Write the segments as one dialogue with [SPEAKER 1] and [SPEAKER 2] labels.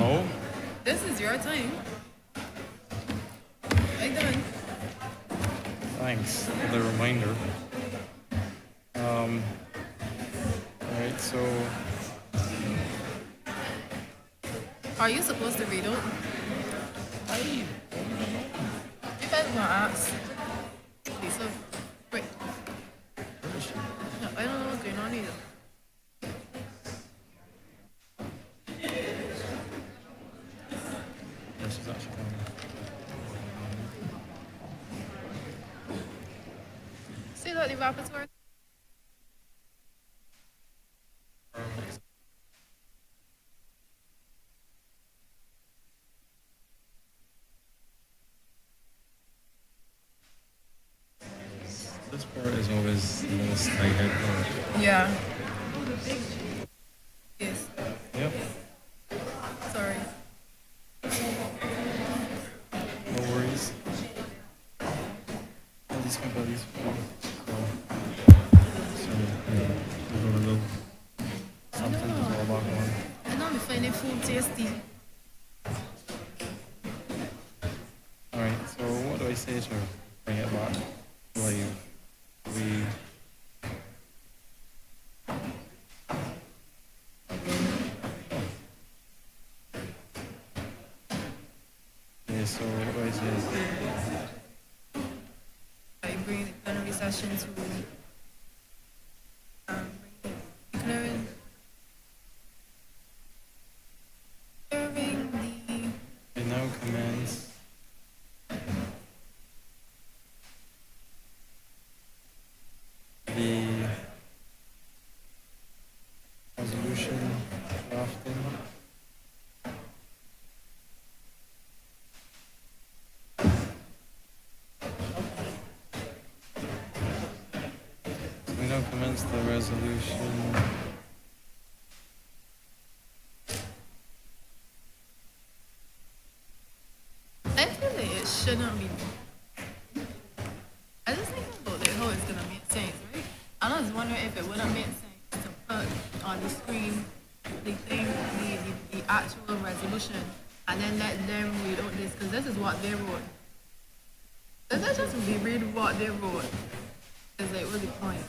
[SPEAKER 1] No?
[SPEAKER 2] This is your time. I done.
[SPEAKER 1] Thanks for the reminder. Alright, so
[SPEAKER 2] Are you supposed to read out? Depends on ask. Lisa. Wait. No, I don't know what's going on either.
[SPEAKER 1] yeah, she's actually coming.
[SPEAKER 2] See that the rapporteur?
[SPEAKER 1] This part is always the most tight part.
[SPEAKER 2] Yeah. Yes.
[SPEAKER 1] Yep.
[SPEAKER 2] Sorry.
[SPEAKER 1] No worries. I'll just compare these four. So yeah, we'll go a little something to fall back on.
[SPEAKER 2] I know I'm finding food tasty.
[SPEAKER 1] Alright, so what do I say to bring it back? Live. We yeah, so what do I say?
[SPEAKER 2] I bring the plenary session to declaring
[SPEAKER 1] We now commence the resolution drafting. We now commence the resolution.
[SPEAKER 2] I feel like it shouldn't be. I just think about like how it's gonna make sense, right? I was wondering if it wouldn't make sense to put on the screen the thing, the actual resolution, and then let them read out this, because this is what they wrote. Does that just be read what they wrote? Is like what's the point?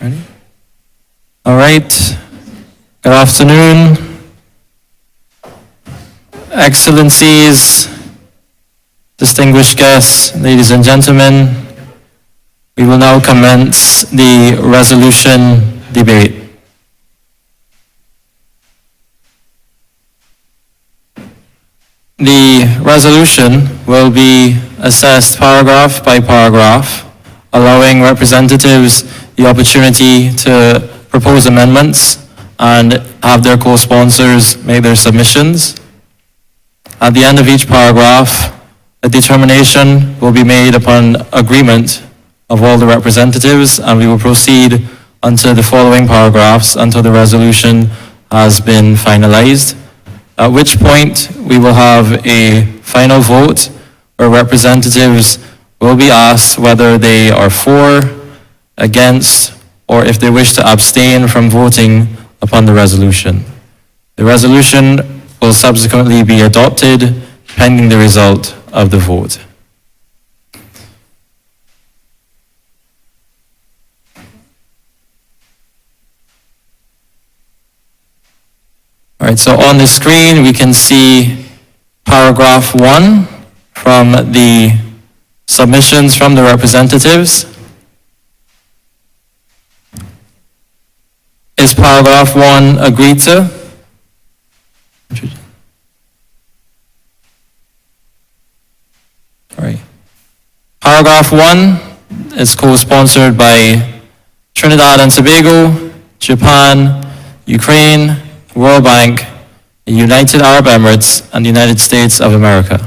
[SPEAKER 1] Ready? All right. Good afternoon, Excellencies, distinguished guests, ladies and gentlemen. We will now commence the resolution debate. The resolution will be assessed paragraph by paragraph, allowing representatives the opportunity to propose amendments and have their co-sponsors make their submissions. At the end of each paragraph, a determination will be made upon agreement of all the representatives, and we will proceed until the following paragraphs until the resolution has been finalized, at which point we will have a final vote where representatives will be asked whether they are for, against, or if they wish to abstain from voting upon the resolution. The resolution will subsequently be adopted pending the result of the vote. All right, so on the screen we can see paragraph 1 from the submissions from the representatives. Is paragraph 1 agreed to? All right. Paragraph 1 is co-sponsored by Trinidad and Tobago, Japan, Ukraine, World Bank, the United Arab Emirates, and the United States of America.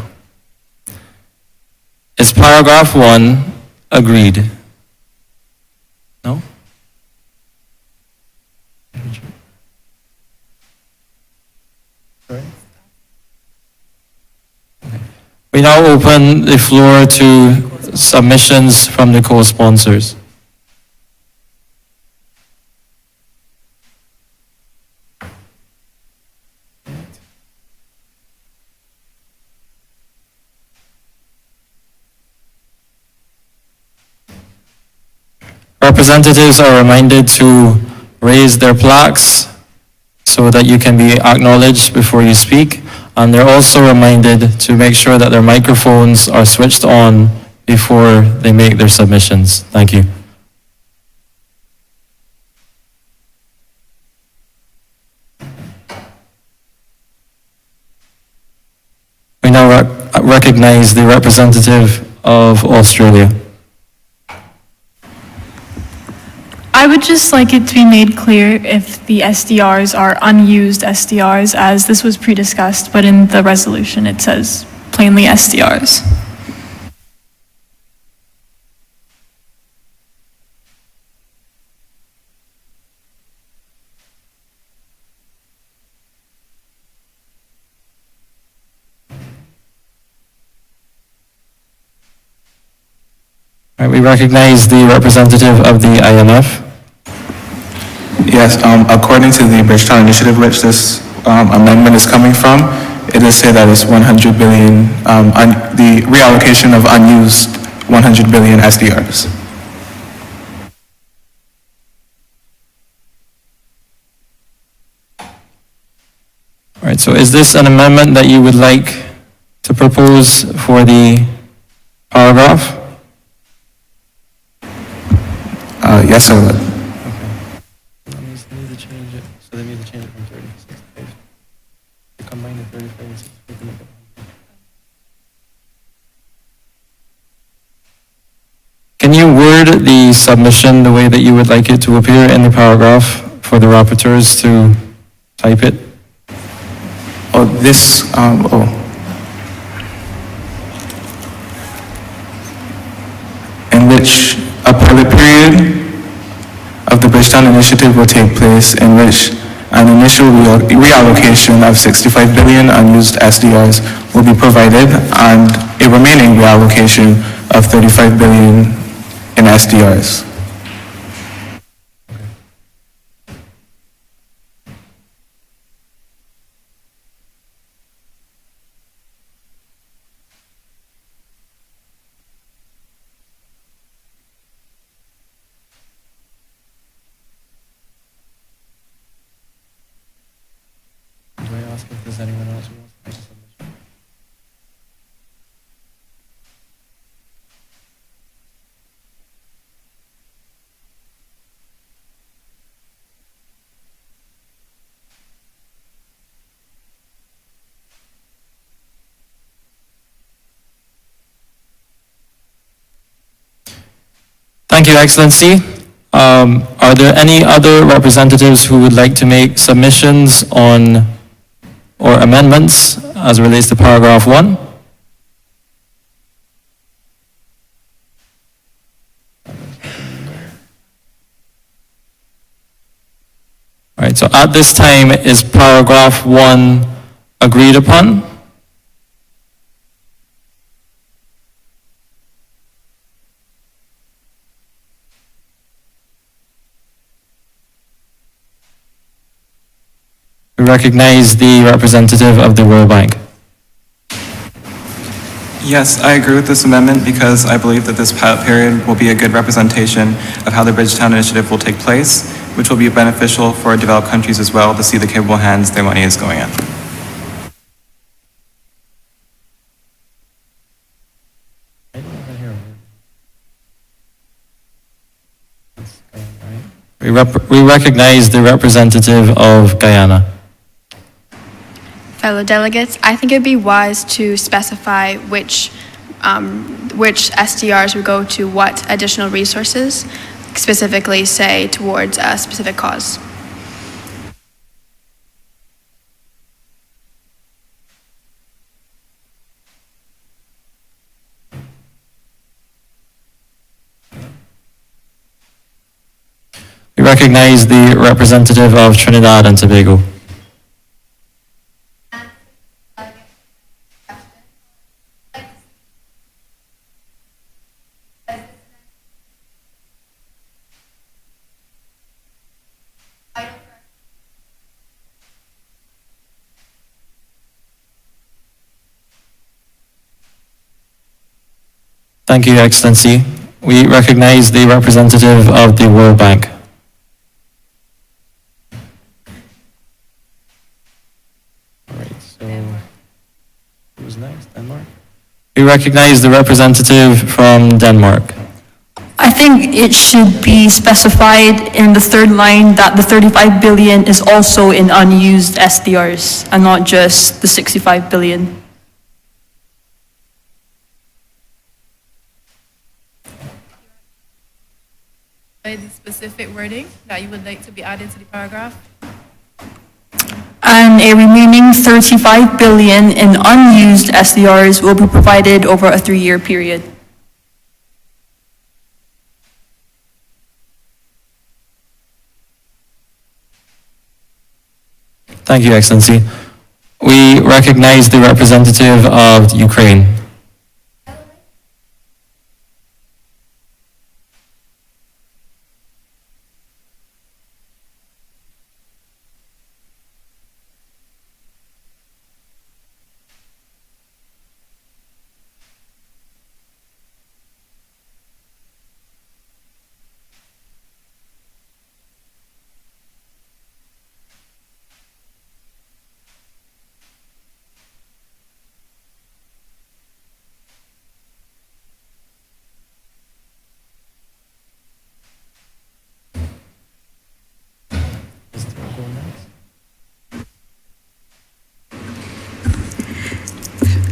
[SPEAKER 1] Is paragraph 1 agreed? No? We now open the floor to submissions from the co-sponsors. Representatives are reminded to raise their plaques so that you can be acknowledged before you speak. And they're also reminded to make sure that their microphones are switched on before they make their submissions. Thank you. We now recognize the representative of Australia.
[SPEAKER 3] I would just like it to be made clear if the SDRs are unused SDRs, as this was pre-discussed, but in the resolution it says plainly SDRs.
[SPEAKER 1] All right, we recognize the representative of the IMF.
[SPEAKER 4] Yes, according to the Bridgetown Initiative, which this amendment is coming from, it is say that it's 100 billion, the reallocation of unused 100 billion SDRs.
[SPEAKER 1] All right, so is this an amendment that you would like to propose for the paragraph?
[SPEAKER 4] Yes, I would.
[SPEAKER 1] That means they need to change it. So they need to change it from 30 to 65. They combine the 35 and 65 to make it 100. Can you word the submission the way that you would like it to appear in the paragraph for the rapporteurs to type it?
[SPEAKER 4] Oh, this, in which a pilot period of the Bridgetown Initiative will take place, in which an initial reallocation of 65 billion unused SDRs will be provided, and a remaining reallocation of 35 billion in SDRs.
[SPEAKER 1] Thank you, Excellency. Are there any other representatives who would like to make submissions on or amendments as it relates to paragraph 1? All right, so at this time, is paragraph 1 agreed upon? We recognize the representative of the World Bank.
[SPEAKER 4] Yes, I agree with this amendment because I believe that this pilot period will be a good representation of how the Bridgetown Initiative will take place, which will be beneficial for developed countries as well to see the capable hands their money is going in.
[SPEAKER 1] We recognize the representative of Guyana.
[SPEAKER 5] Fellow delegates, I think it'd be wise to specify which SDRs would go to what additional resources, specifically say towards a specific cause.
[SPEAKER 1] We recognize the representative of Trinidad and Tobago. Thank you, Excellency. We recognize the representative of the World Bank. All right, so who's next? Denmark? We recognize the representative from Denmark.
[SPEAKER 6] I think it should be specified in the third line that the 35 billion is also in unused SDRs and not just the 65 billion.
[SPEAKER 2] The specific wording that you would like to be added to the paragraph?
[SPEAKER 6] And a remaining 35 billion in unused SDRs will be provided over a 3-year period.
[SPEAKER 1] Thank you, Excellency. We recognize the representative of Ukraine.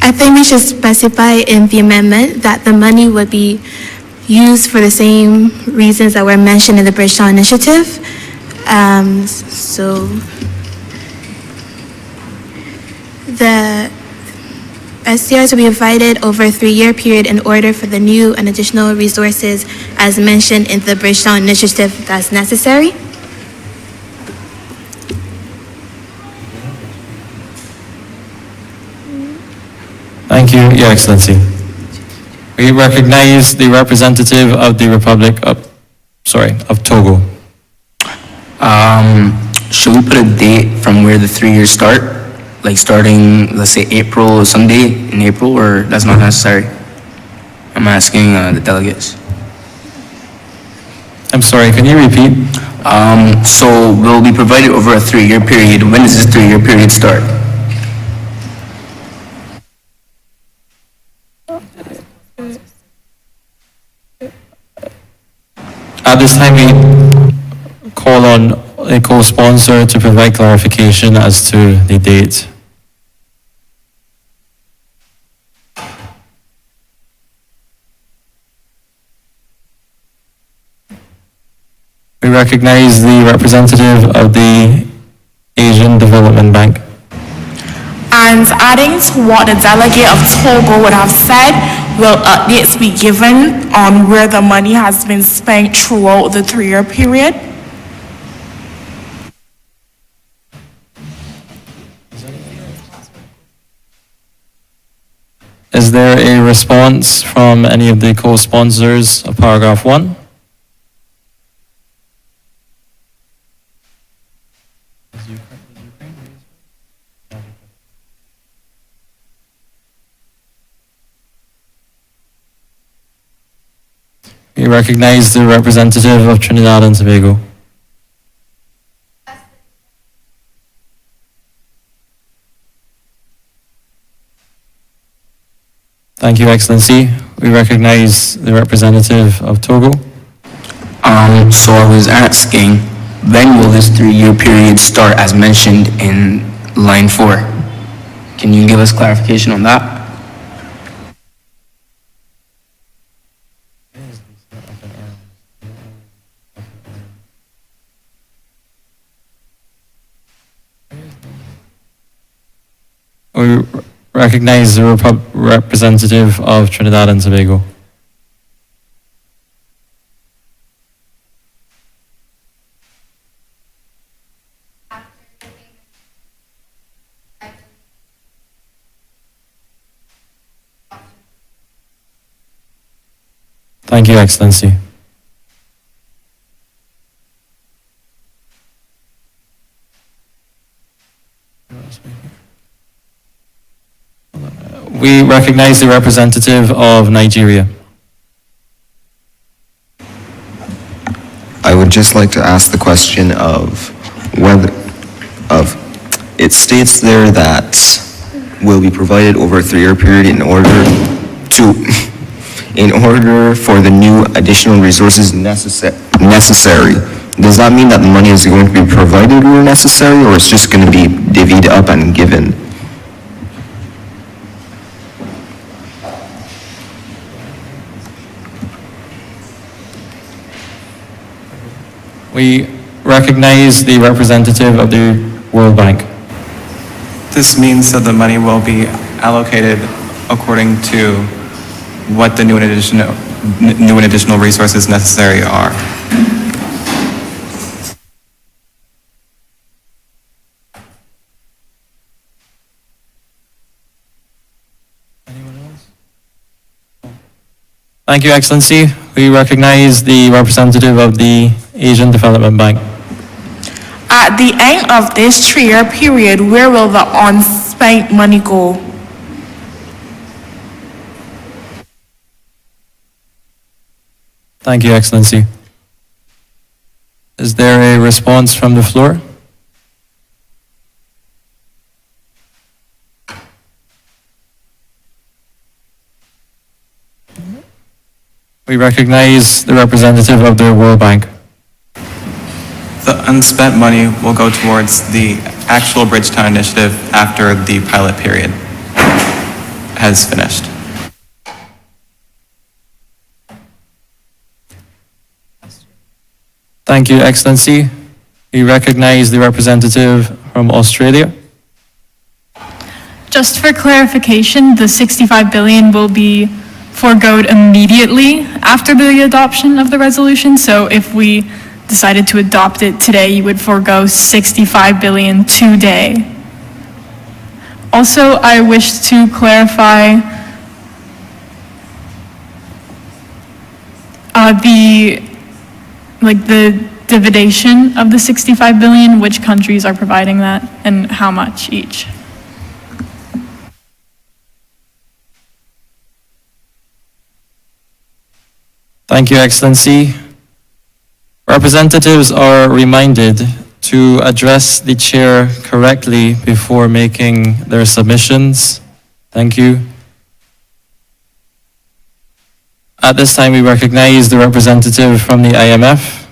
[SPEAKER 7] I think we should specify in the amendment that the money would be used for the same reasons that were mentioned in the Bridgetown Initiative. So the SDRs will be provided over a 3-year period in order for the new and additional resources as mentioned in the Bridgetown Initiative that's necessary.
[SPEAKER 1] Thank you, Your Excellency. We recognize the representative of the Republic of Togo.
[SPEAKER 8] Should we put a date from where the 3 years start? Like starting, let's say April, someday in April, or that's not necessary? I'm asking the delegates.
[SPEAKER 1] I'm sorry, can you repeat?
[SPEAKER 8] So we'll be provided over a 3-year period. When does this 3-year period start?
[SPEAKER 1] At this time, we call on a co-sponsor to provide clarification as to the date. We recognize the representative of the Asian Development Bank.
[SPEAKER 9] And adding to what the delegate of Togo would have said, will updates be given on where the money has been spent throughout the 3-year period?
[SPEAKER 1] Is there a response from any of the co-sponsors of paragraph 1? We recognize the representative of Trinidad and Tobago. Thank you, Excellency. We recognize the representative of Togo.
[SPEAKER 8] So I was asking, when will this 3-year period start as mentioned in line 4? Can you give us clarification on that?
[SPEAKER 1] We recognize the representative of Trinidad and Tobago. Thank you, Excellency. We recognize the representative of Nigeria.
[SPEAKER 10] I would just like to ask the question of whether, it states there that will be provided over a 3-year period in order for the new additional resources necessary. Does that mean that the money is going to be provided where necessary, or it's just going to be divvied up and given?
[SPEAKER 1] We recognize the representative of the World Bank.
[SPEAKER 4] This means that the money will be allocated according to what the new and additional resources necessary are.
[SPEAKER 1] Thank you, Excellency. We recognize the representative of the Asian Development Bank.
[SPEAKER 9] At the end of this 3-year period, where will the unspent money go?
[SPEAKER 1] Thank you, Excellency. Is there a response from the floor? We recognize the representative of the World Bank.
[SPEAKER 4] The unspent money will go towards the actual Bridgetown initiative after the pilot period has finished.
[SPEAKER 1] Thank you, Excellency. We recognize the representative from Australia.
[SPEAKER 3] Just for clarification, the 65 billion will be foregoed immediately after the adoption of the resolution. So if we decided to adopt it today, you would forego 65 billion today. Also, I wish to clarify the dividation of the 65 billion, which countries are providing that and how much each.
[SPEAKER 1] Thank you, Excellency. Representatives are reminded to address the chair correctly before making their submissions. Thank you. At this time, we recognize the representative from the IMF.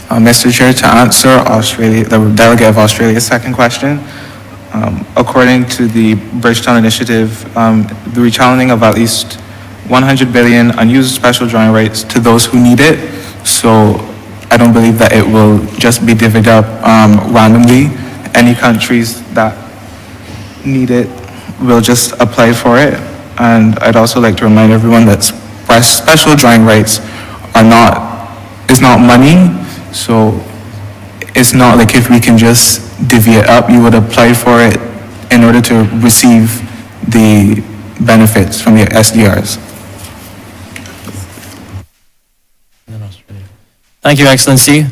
[SPEAKER 4] Mr. Chair, to answer the delegate of Australia's second question, according to the Bridgetown initiative, the rechanneling of at least 100 billion unused special drawing rights to those who need it. So I don't believe that it will just be divvied up randomly. Any countries that need it will just apply for it. And I'd also like to remind everyone that special drawing rights is not money, so it's not like if we can just divvy it up, you would apply for it in order to receive the benefits from the SDRs.
[SPEAKER 1] Thank you, Excellency.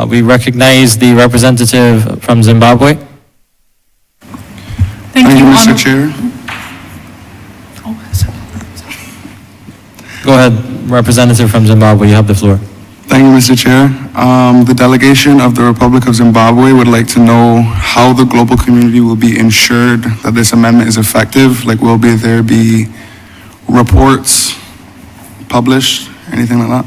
[SPEAKER 1] We recognize the representative from Zimbabwe.
[SPEAKER 3] Thank you,
[SPEAKER 11] Mr.
[SPEAKER 3] Honorable.
[SPEAKER 11] Chair.
[SPEAKER 1] Go ahead, representative from Zimbabwe, you have the floor.
[SPEAKER 11] Thank you, Mr. Chair. The delegation of the Republic of Zimbabwe would like to know how the global community will be ensured that this amendment is effective. Like, will there be reports published, anything like that?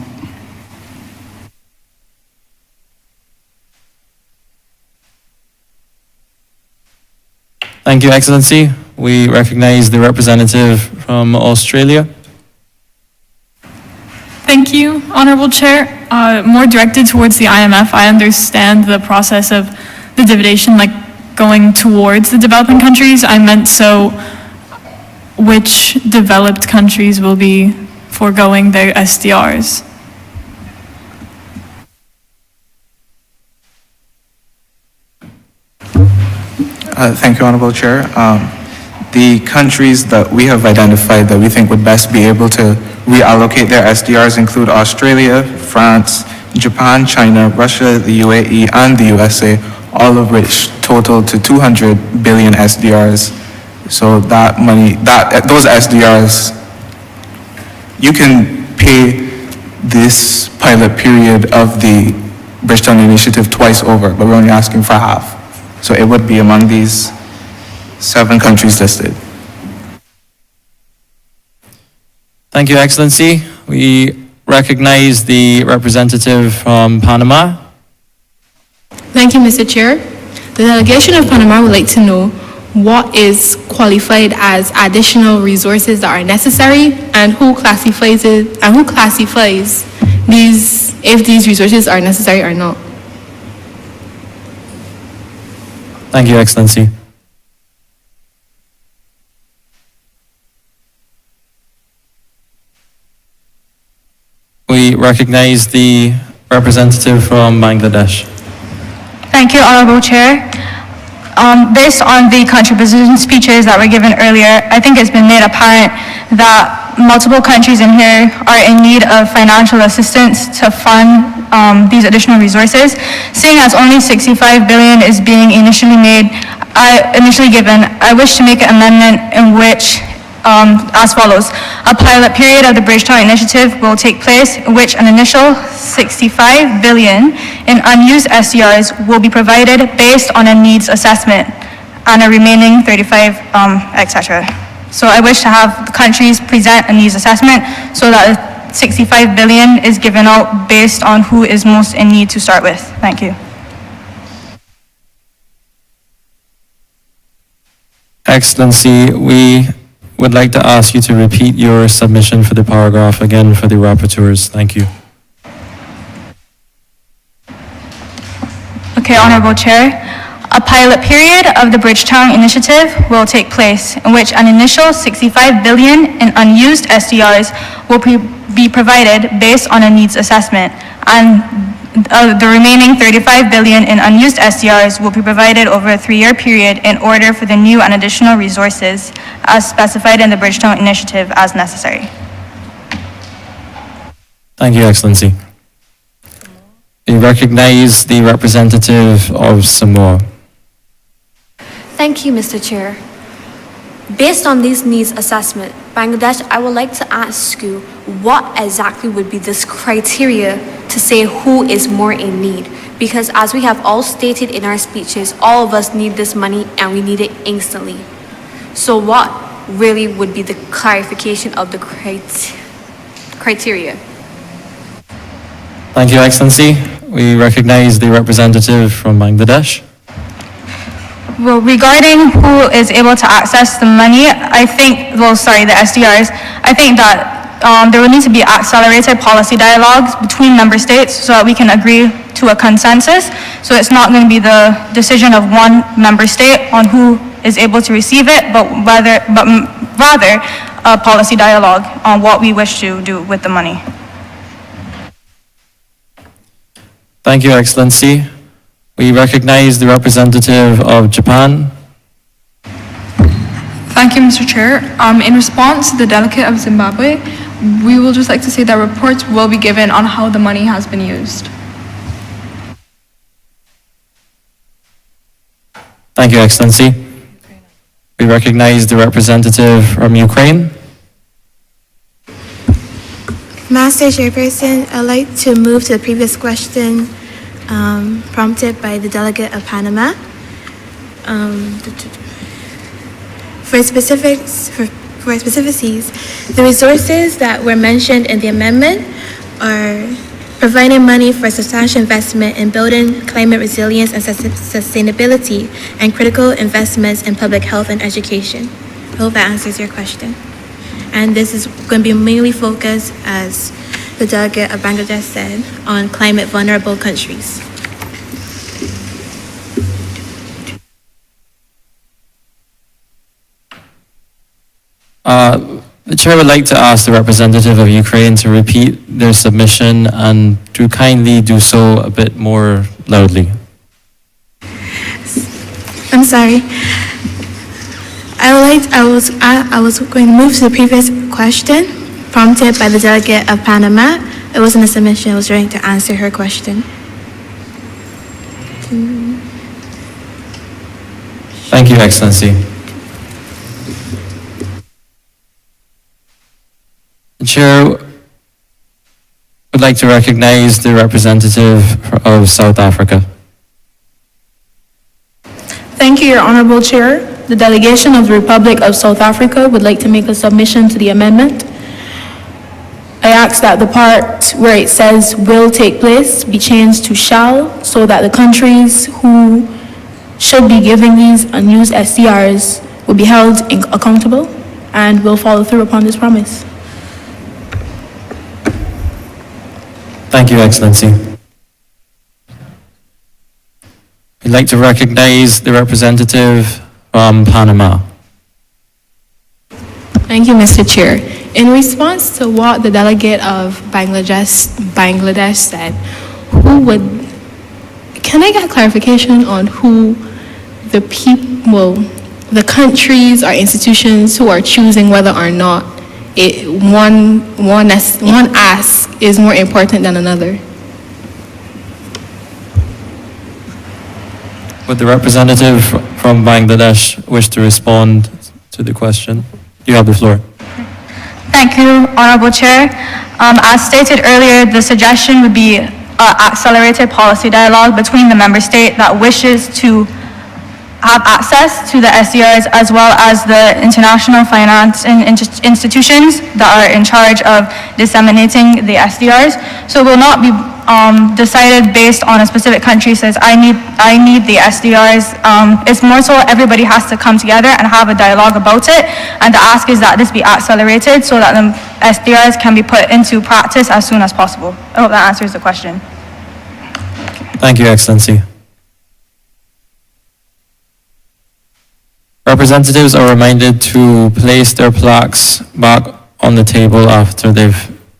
[SPEAKER 1] Thank you, Excellency. We recognize the representative from Australia.
[SPEAKER 3] Thank you, Honorable Chair. More directed towards the IMF, I understand the process of the dividend, like going towards the developing countries. I meant so which developed countries will be foregoing their SDRs?
[SPEAKER 4] Thank you, Honorable Chair. The countries that we have identified that we think would best be able to reallocate their SDRs include Australia, France, Japan, China, Russia, the UAE, and the USA, all of which total to 200 billion SDRs. So that money, those SDRs, you can pay this pilot period of the Bridgetown Initiative twice over, but we're only asking for half. So it would be among these 7 countries listed.
[SPEAKER 1] Thank you, Excellency. We recognize the representative from Panama.
[SPEAKER 12] Thank you, Mr. Chair. The delegation of Panama would like to know what is qualified as additional resources that are necessary and who classifies it, and who classifies these, if these resources are necessary or not.
[SPEAKER 1] Thank you, Excellency. We recognize the representative from Bangladesh.
[SPEAKER 13] Thank you, Honorable Chair. Based on the contribution speeches that were given earlier, I think it's been made apparent that multiple countries in here are in need of financial assistance to fund these additional resources. Seeing as only 65 billion is being initially given, I wish to make an amendment in which as follows. A pilot period of the Bridgetown Initiative will take place in which an initial 65 billion in unused SDRs will be provided based on a needs assessment and a remaining 35, etc. So I wish to have the countries present a needs assessment so that 65 billion is given out based on who is most in need to start with. Thank you.
[SPEAKER 1] Excellency, we would like to ask you to repeat your submission for the paragraph again for the rapporteurs. Thank you.
[SPEAKER 13] Okay, Honorable Chair. A pilot period of the Bridgetown Initiative will take place in which an initial 65 billion in unused SDRs will be provided based on a needs assessment, and the remaining 35 billion in unused SDRs will be provided over a 3-year period in order for the new and additional resources as specified in the Bridgetown Initiative as necessary.
[SPEAKER 1] Thank you, Excellency. We recognize the representative of Samoa.
[SPEAKER 14] Thank you, Mr. Chair. Based on these needs assessment, Bangladesh, I would like to ask you what exactly would be this criteria to say who is more in need? Because as we have all stated in our speeches, all of us need this money and we need it instantly. So what really would be the clarification of the criteria?
[SPEAKER 1] Thank you, Excellency. We recognize the representative from Bangladesh.
[SPEAKER 13] Well, regarding who is able to access the money, the SDRs, I think that there will need to be accelerated policy dialogues between member states so that we can agree to a consensus. So it's not going to be the decision of one member state on who is able to receive it, but rather a policy dialogue on what we wish to do with the money.
[SPEAKER 1] Thank you, Excellency. We recognize the representative of Japan.
[SPEAKER 3] Thank you, Mr. Chair. In response to the delegate of Zimbabwe, we will just like to say that reports will be given on how the money has been used.
[SPEAKER 1] Thank you, Excellency. We recognize the representative from Ukraine.
[SPEAKER 7] Master Chairperson, I'd like to move to the previous question prompted by the delegate of Panama. For specificities, the resources that were mentioned in the amendment are providing money for substantial investment in building climate resilience and sustainability and critical investments in public health and education. I hope that answers your question. And this is going to be mainly focused, as the delegate of Bangladesh said, on climate vulnerable countries.
[SPEAKER 1] The Chair would like to ask the representative of Ukraine to repeat their submission and to kindly do so a bit more loudly.
[SPEAKER 7] I'm sorry. I was going to move to the previous question prompted by the delegate of Panama. It wasn't a submission, I was trying to answer her question.
[SPEAKER 1] Thank you, Excellency. The Chair would like to recognize the representative of South Africa.
[SPEAKER 12] Thank you, Your Honorable Chair. The delegation of the Republic of South Africa would like to make a submission to the amendment. I ask that the part where it says will take place be changed to shall, so that the countries who should be giving these unused SDRs will be held accountable and will follow through upon this promise.
[SPEAKER 1] Thank you, Excellency. We'd like to recognize the representative from Panama.
[SPEAKER 12] Thank you, Mr. Chair. In response to what the delegate of Bangladesh said, can I get clarification on who the people, the countries or institutions who are choosing whether or not one ask is more important than another?
[SPEAKER 1] Would the representative from Bangladesh wish to respond to the question? You have the floor.
[SPEAKER 13] Thank you, Honorable Chair. As stated earlier, the suggestion would be accelerated policy dialogue between the member state that wishes to have access to the SDRs, as well as the international finance institutions that are in charge of disseminating the SDRs. So it will not be decided based on a specific country says, I need the SDRs. It's more so everybody has to come together and have a dialogue about it. And the ask is that this be accelerated so that the SDRs can be put into practice as soon as possible. I hope that answers the question.
[SPEAKER 1] Thank you, Excellency. Representatives are reminded to place their plaques back on the table after they've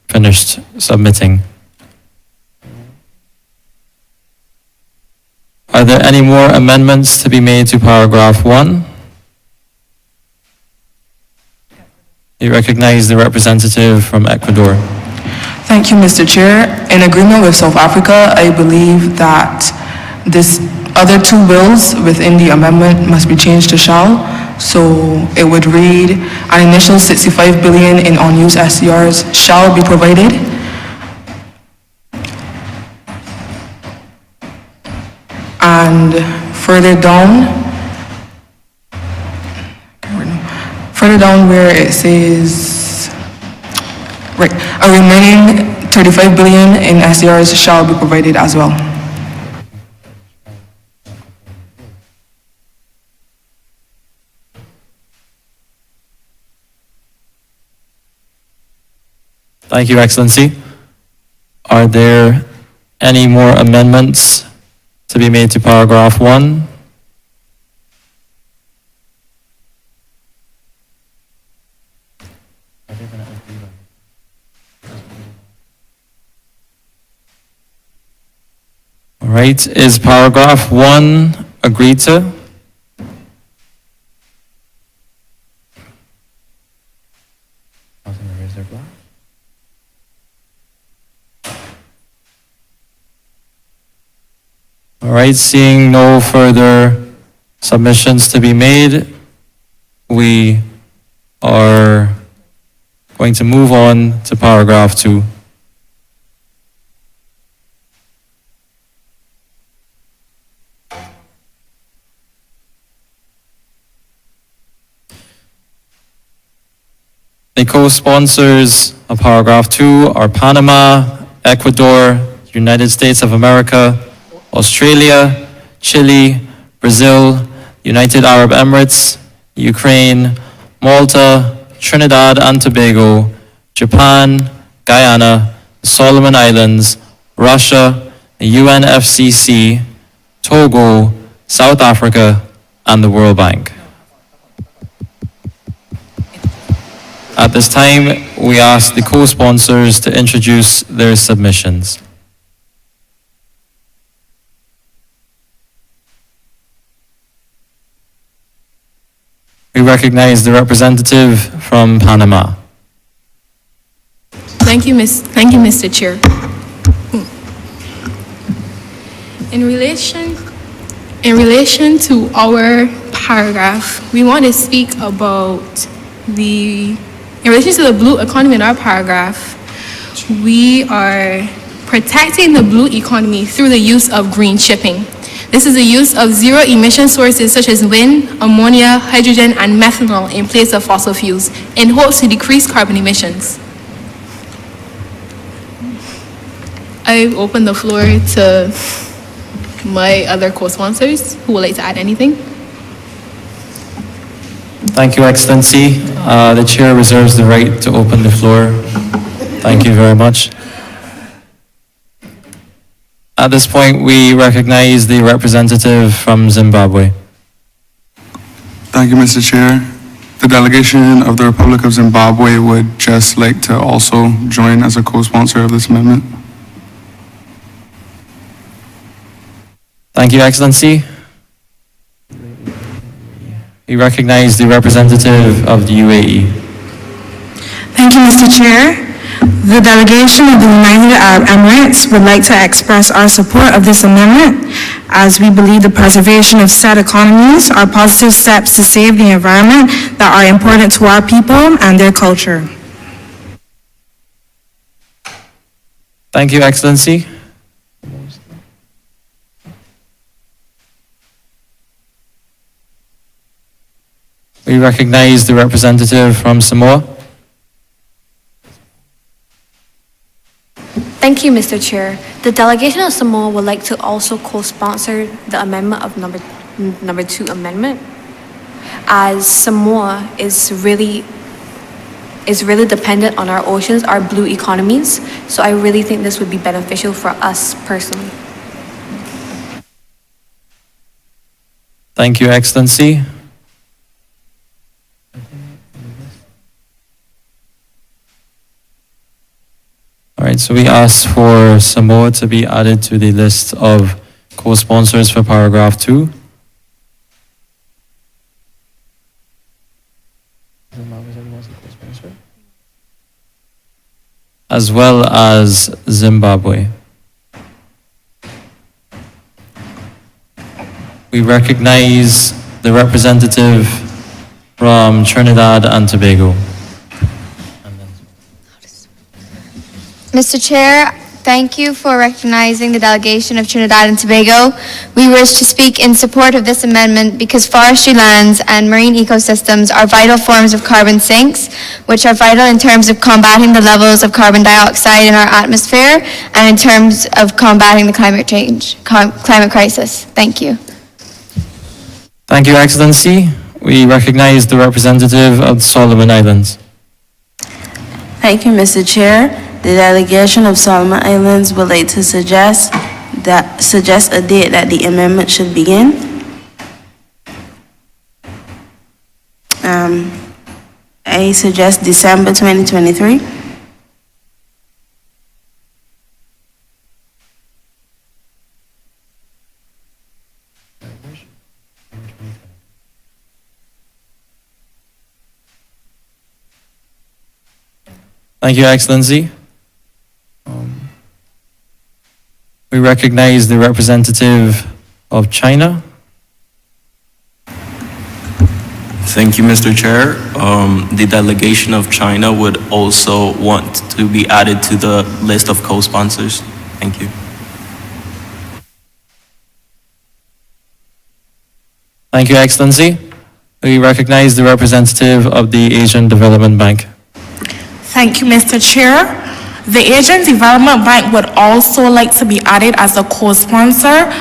[SPEAKER 1] finished submitting. Are there any more amendments to be made to paragraph 1? You recognize the representative from Ecuador.
[SPEAKER 15] Thank you, Mr. Chair. In agreement with South Africa, I believe that this other two bills within the amendment must be changed to shall. So it would read, an initial 65 billion in unused SCRs shall be provided. And further down where it says, right, a remaining 35 billion in SDRs shall be provided as well.
[SPEAKER 1] Thank you, Excellency. Are there any more amendments to be made to paragraph 1? All right, is paragraph 1 agreed to? All right, seeing no further submissions to be made, we are going to move on to paragraph 2. The co-sponsors of paragraph 2 are Panama, Ecuador, United States of America, Australia, Chile, Brazil, United Arab Emirates, Ukraine, Malta, Trinidad and Tobago, Japan, Guyana, the Solomon Islands, Russia, the UNFCCC, Togo, South Africa, and the World Bank. At this time, we ask the co-sponsors to introduce their submissions. We recognize the representative from Panama.
[SPEAKER 12] Thank you, Mr. Chair. In relation to our paragraph, we want to speak about in relation to the blue economy in our paragraph, we are protecting the blue economy through the use of green shipping. This is the use of zero emission sources such as wind, ammonia, hydrogen, and methanol in place of fossil fuels in hopes to decrease carbon emissions. I open the floor to my other co-sponsors who would like to add anything.
[SPEAKER 1] Thank you, Excellency. The chair reserves the right to open the floor. Thank you very much. At this point, we recognize the representative from Zimbabwe.
[SPEAKER 11] Thank you, Mr. Chair. The delegation of the Republic of Zimbabwe would just like to also join as a co-sponsor of this amendment.
[SPEAKER 1] Thank you, Excellency. We recognize the representative of the UAE.
[SPEAKER 16] Thank you, Mr. Chair. The delegation of the United Arab Emirates would like to express our support of this amendment, as we believe the preservation of said economies are positive steps to save the environment that are important to our people and their culture.
[SPEAKER 1] Thank you, Excellency. We recognize the representative from Samoa.
[SPEAKER 14] Thank you, Mr. Chair. The delegation of Samoa would like to also co-sponsor the amendment of number 2 amendment, as Samoa is really dependent on our oceans, our blue economies. So I really think this would be beneficial for us personally.
[SPEAKER 1] Thank you, Excellency. All right, so we ask for Samoa to be added to the list of co-sponsors for paragraph 2. As well as Zimbabwe. We recognize the representative from Trinidad and Tobago.
[SPEAKER 17] Mr. Chair, thank you for recognizing the delegation of Trinidad and Tobago. We wish to speak in support of this amendment because forestry lands and marine ecosystems are vital forms of carbon sinks, which are vital in terms of combating the levels of carbon dioxide in our atmosphere and in terms of combating the climate crisis. Thank you.
[SPEAKER 1] Thank you, Excellency. We recognize the representative of the Solomon Islands.
[SPEAKER 18] Thank you, Mr. Chair. The delegation of Solomon Islands would like to suggest a date that the amendment should begin. I suggest December 2023.
[SPEAKER 1] Thank you, Excellency. We recognize the representative of China.
[SPEAKER 19] Thank you, Mr. Chair. The delegation of China would also want to be added to the list of co-sponsors. Thank you.
[SPEAKER 1] Thank you, Excellency. We recognize the representative of the Asian Development Bank.
[SPEAKER 9] Thank you, Mr. Chair. The Asian Development Bank would also like to be added as a co-sponsor,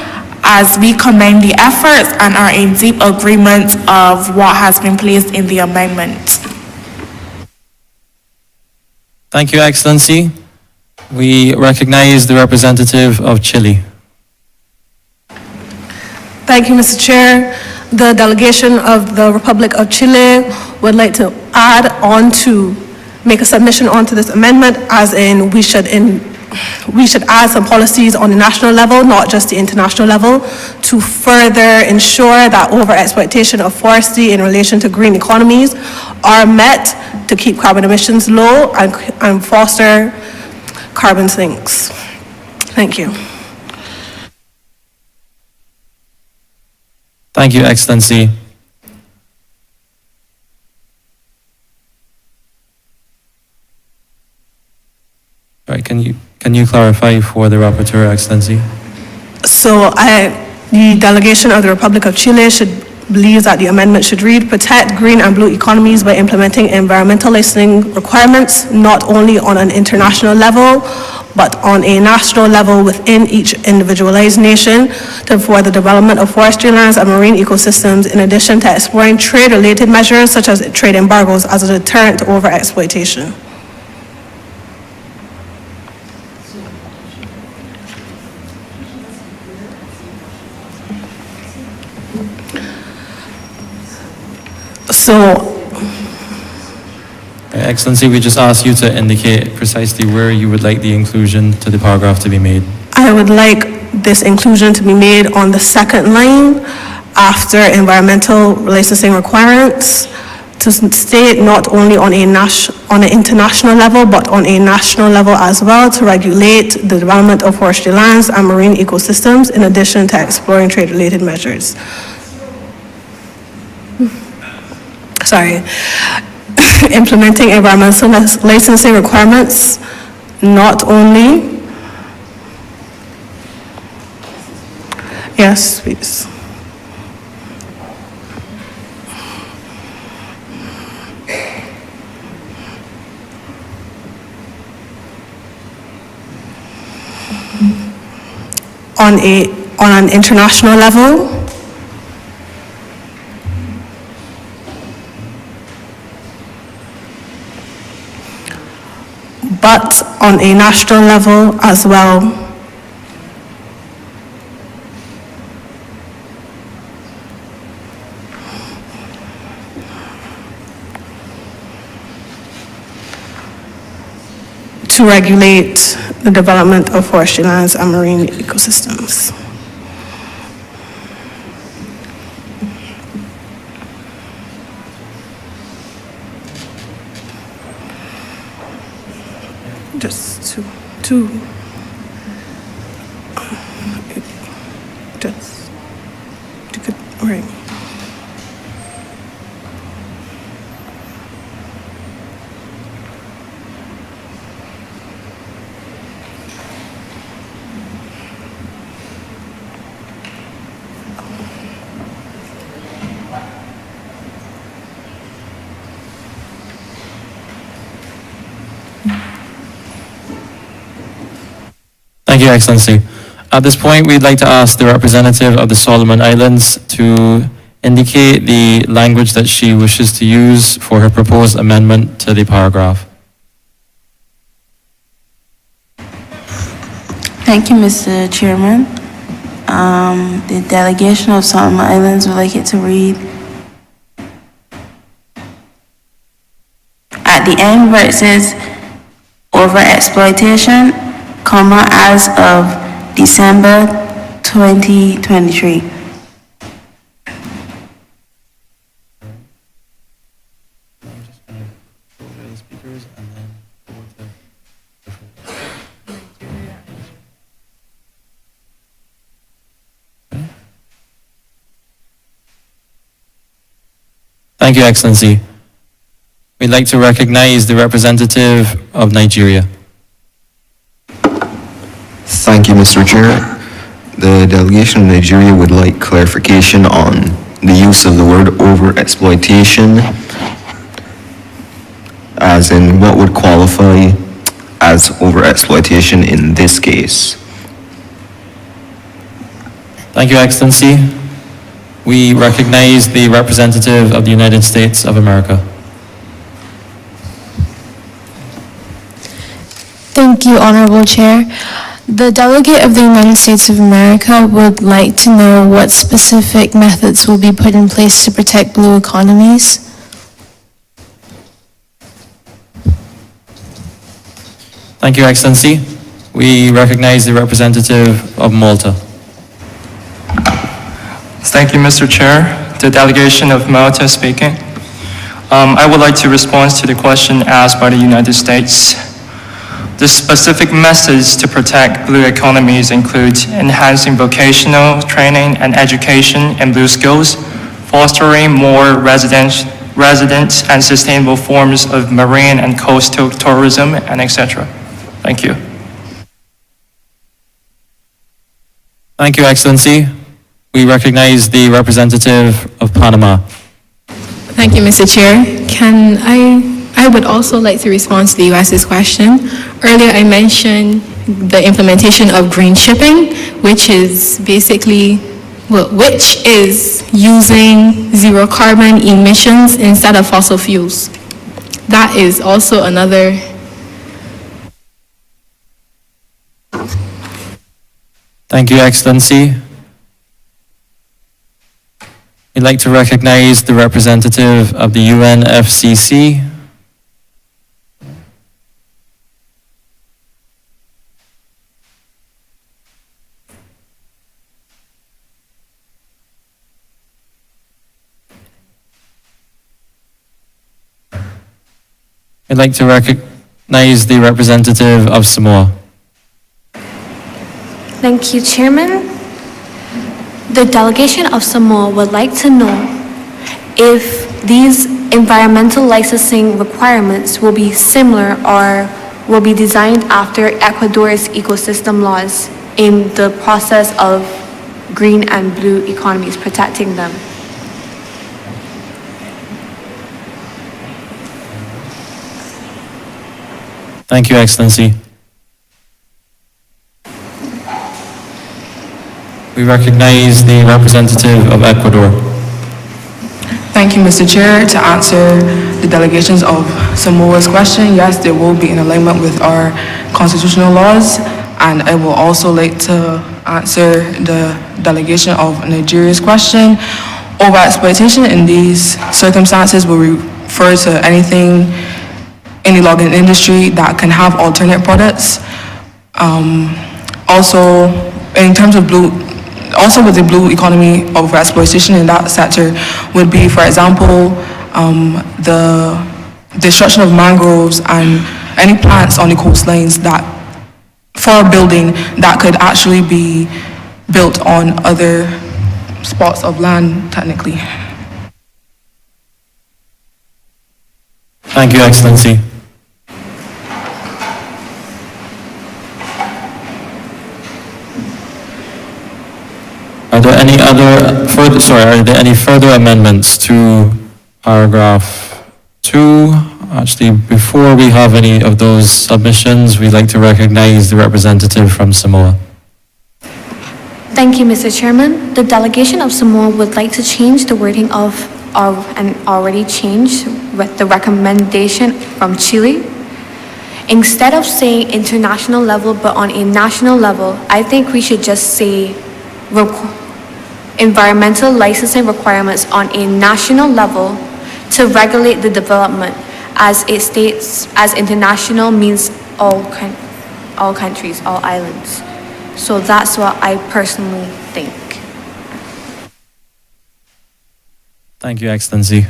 [SPEAKER 9] as we commend the efforts and are in deep agreement of what has been placed in the amendment.
[SPEAKER 1] Thank you, Excellency. We recognize the representative of Chile.
[SPEAKER 20] Thank you, Mr. Chair. The delegation of the Republic of Chile would like to make a submission onto this amendment, as in we should add some policies on the national level, not just the international level, to further ensure that overexploitation of forestry in relation to green economies are met to keep carbon emissions low and foster carbon sinks. Thank you.
[SPEAKER 1] Thank you, Excellency. Right, can you clarify for the rapporteur, Excellency?
[SPEAKER 20] So the delegation of the Republic of Chile believes that the amendment should read, protect green and blue economies by implementing environmental licensing requirements, not only on an international level, but on a national level within each individualized nation for the development of forestry lands and marine ecosystems, in addition to exploring trade-related measures such as trade embargoes as a deterrent to overexploitation. So,
[SPEAKER 1] Excellency, we just ask you to indicate precisely where you would like the inclusion to the paragraph to be made.
[SPEAKER 20] I would like this inclusion to be made on the second line after environmental licensing requirements, to state not only on an international level, but on a national level as well, to regulate the development of forestry lands and marine ecosystems, in addition to exploring trade-related measures. Sorry. Implementing environmental licensing requirements, not only. Yes, please. On an international level. But on a national level as well. To regulate the development of forestry lands and marine ecosystems. Just to right.
[SPEAKER 1] Thank you, Excellency. At this point, we'd like to ask the representative of the Solomon Islands to indicate the language that she wishes to use for her proposed amendment to the paragraph.
[SPEAKER 18] Thank you, Mr. Chairman. The delegation of Solomon Islands would like it to read. At the end where it says overexploitation, comma, as of December 2023.
[SPEAKER 1] Thank you, Excellency. We'd like to recognize the representative of Nigeria.
[SPEAKER 10] Thank you, Mr. Chair. The delegation of Nigeria would like clarification on the use of the word overexploitation, as in what would qualify as overexploitation in this case.
[SPEAKER 1] Thank you, Excellency. We recognize the representative of the United States of America.
[SPEAKER 21] Thank you, Honorable Chair. The delegate of the United States of America would like to know what specific methods will be put in place to protect blue economies.
[SPEAKER 1] Thank you, Excellency. We recognize the representative of Malta.
[SPEAKER 22] Thank you, Mr. Chair. The delegation of Malta speaking. I would like to respond to the question asked by the United States. The specific methods to protect blue economies include enhancing vocational training and education in blue skills, fostering more resident and sustainable forms of marine and coastal tourism, and etc. Thank you.
[SPEAKER 1] Thank you, Excellency. We recognize the representative of Panama.
[SPEAKER 12] Thank you, Mr. Chair. I would also like to respond to the US's question. Earlier, I mentioned the implementation of green shipping, which is basically, which is using zero carbon emissions instead of fossil fuels. That is also another.
[SPEAKER 1] Thank you, Excellency. We'd like to recognize the representative of the UNFCCC. I'd like to recognize the representative of Samoa.
[SPEAKER 14] Thank you, Chairman. The delegation of Samoa would like to know if these environmental licensing requirements will be similar or will be designed after Ecuador's ecosystem laws in the process of green and blue economies, protecting them.
[SPEAKER 1] Thank you, Excellency. We recognize the representative of Ecuador.
[SPEAKER 15] Thank you, Mr. Chair. To answer the delegations of Samoa's question, yes, they will be in alignment with our constitutional laws, and I will also like to answer the delegation of Nigeria's question. Overexploitation in these circumstances will refer to anything in the logging industry that can have alternate products. Also, in terms of also with the blue economy, overexploitation in that sector would be, for example, the destruction of mangroves and any plants on the coastlines that, for building, that could actually be built on other spots of land, technically.
[SPEAKER 1] Thank you, Excellency. Are there any further amendments to paragraph 2? Actually, before we have any of those submissions, we'd like to recognize the representative from Samoa.
[SPEAKER 14] Thank you, Mr. Chairman. The delegation of Samoa would like to change the wording of an already changed with the recommendation from Chile. Instead of saying international level, but on a national level, I think we should just say environmental licensing requirements on a national level to regulate the development, as it states, as international means all countries, all islands. So that's what I personally think.
[SPEAKER 1] Thank you, Excellency.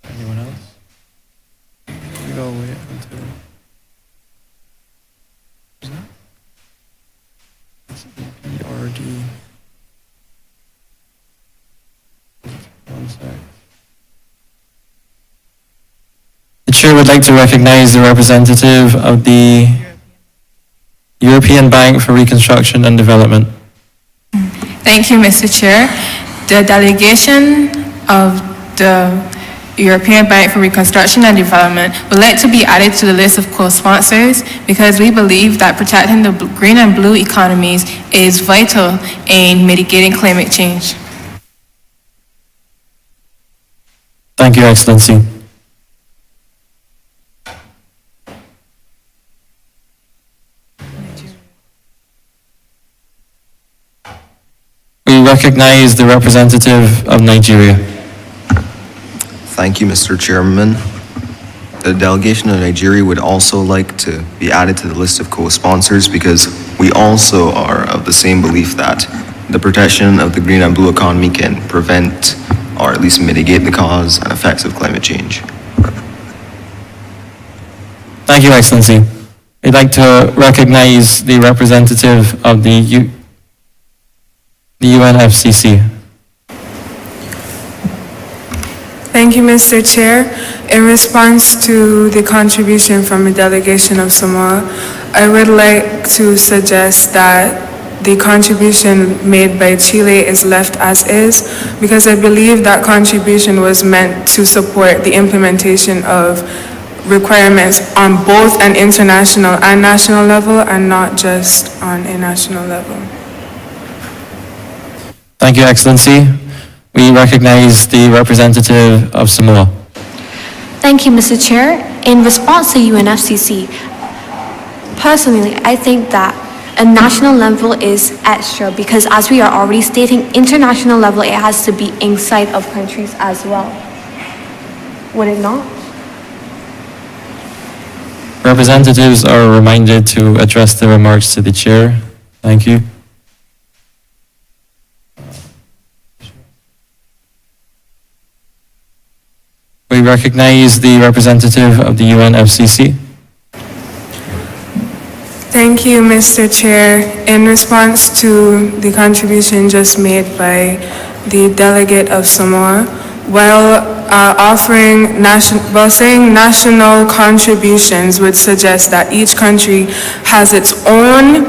[SPEAKER 1] Anyone else? You go wait until... Is that? It's EPRD. One sec. The chair would like to recognize the representative of the European Bank for Reconstruction and Development.
[SPEAKER 2] Thank you, Mr. Chair. The delegation of the European Bank for Reconstruction and Development would like to be added to the list of co-sponsors because we believe that protecting the green and blue economies is vital in mitigating climate change.
[SPEAKER 1] Thank you, Excellency. We recognize the representative of Nigeria.
[SPEAKER 10] Thank you, Mr. Chairman. The delegation of Nigeria would also like to be added to the list of co-sponsors because we also are of the same belief that the protection of the green and blue economy can prevent or at least mitigate the cause and effects of climate change.
[SPEAKER 1] Thank you, Excellency. We'd like to recognize the representative of the UNFCCC.
[SPEAKER 5] Thank you, Mr. Chair. In response to the contribution from a delegation of Samoa, I would like to suggest that the contribution made by Chile is left as is, because I believe that contribution was meant to support the implementation of requirements on both an international and national level and not just on a national level.
[SPEAKER 1] Thank you, Excellency. We recognize the representative of Samoa.
[SPEAKER 14] Thank you, Mr. Chair. In response to UNFCCC, personally, I think that a national level is extra because as we are already stating, international level, it has to be inside of countries as well. Would it not?
[SPEAKER 1] Representatives are reminded to address the remarks to the chair. Thank you. We recognize the representative of the UNFCCC.
[SPEAKER 5] Thank you, Mr. Chair. In response to the contribution just made by the delegate of Samoa, while saying national contributions would suggest that each country has its own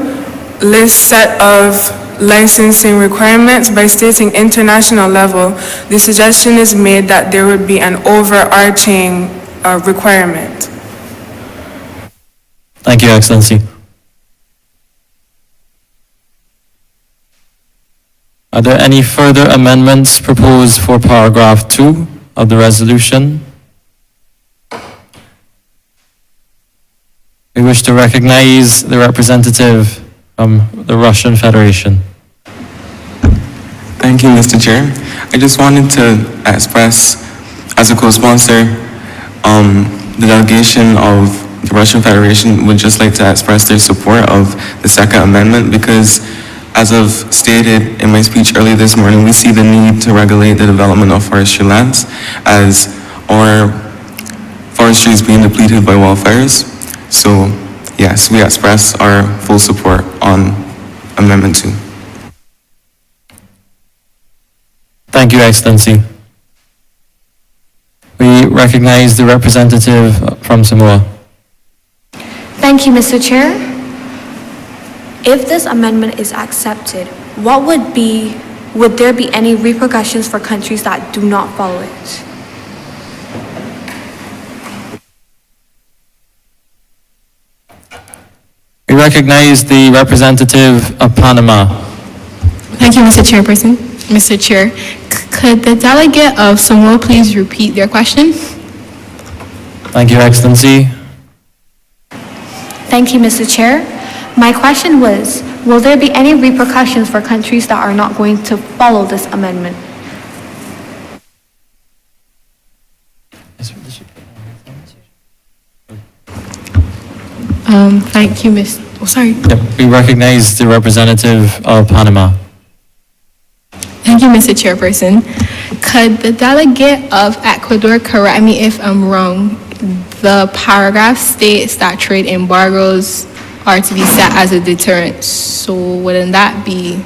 [SPEAKER 5] set of licensing requirements. By stating international level, the suggestion is made that there would be an overarching requirement.
[SPEAKER 1] Thank you, Excellency. Are there any further amendments proposed for paragraph 2 of the resolution? We wish to recognize the representative from the Russian Federation.
[SPEAKER 4] Thank you, Mr. Chair. I just wanted to express, as a co-sponsor, the delegation of the Russian Federation would just like to express their support of the second amendment because, as I've stated in my speech earlier this morning, we see the need to regulate the development of forestry lands as our forestry is being depleted by wildfires. So, yes, we express our full support on Amendment 2.
[SPEAKER 1] Thank you, Excellency. We recognize the representative from Samoa.
[SPEAKER 14] Thank you, Mr. Chair. If this amendment is accepted, would there be any repercussions for countries that do not follow it?
[SPEAKER 1] We recognize the representative of Panama.
[SPEAKER 12] Thank you, Mr. Chairperson. Mr. Chair, could the delegate of Samoa please repeat their question?
[SPEAKER 1] Thank you, Excellency.
[SPEAKER 14] Thank you, Mr. Chair. My question was, will there be any repercussions for countries that are not going to follow this amendment?
[SPEAKER 3] Thank you, Ms. Oh, sorry.
[SPEAKER 1] Yep, we recognize the representative of Panama.
[SPEAKER 3] Thank you, Mr. Chairperson. Could the delegate of Ecuador correct me if I'm wrong? The paragraph states that trade embargoes are to be set as a deterrent. So wouldn't that be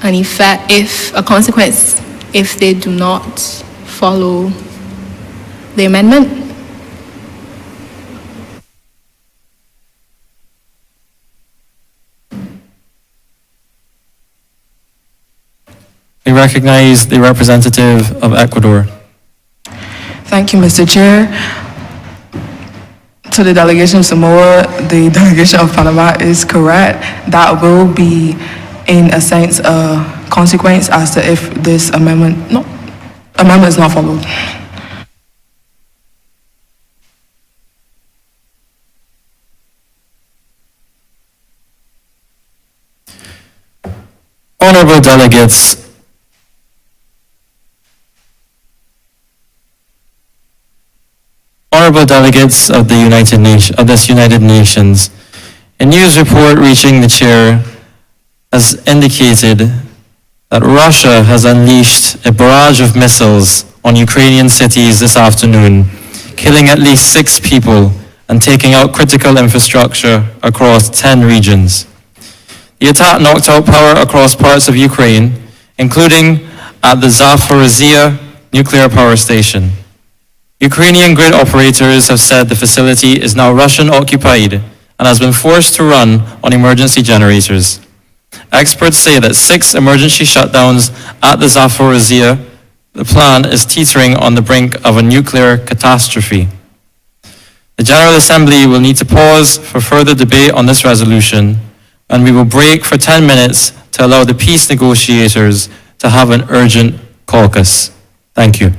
[SPEAKER 3] an effect, if a consequence, if they do not follow the amendment?
[SPEAKER 1] We recognize the representative of Ecuador.
[SPEAKER 15] Thank you, Mr. Chair. To the delegation of Samoa, the delegation of Panama is correct. That will be, in a sense, a consequence as to if this amendment is not followed.
[SPEAKER 1] Honorable delegates, of the United Nations, a news report reaching the chair has indicated that Russia has unleashed a barrage of missiles on Ukrainian cities this afternoon, killing at least 6 people and taking out critical infrastructure across 10 regions. The attack knocked out power across parts of Ukraine, including at the Zaporizhzhia nuclear power station. Ukrainian grid operators have said the facility is now Russian-occupied and has been forced to run on emergency generators. Experts say that 6 emergency shutdowns at the Zaporizhzhia, the plant is teetering on the brink of a nuclear catastrophe. The General Assembly will need to pause for further debate on this resolution, and we will break for 10 minutes to allow the peace negotiators to have an urgent caucus. Thank you.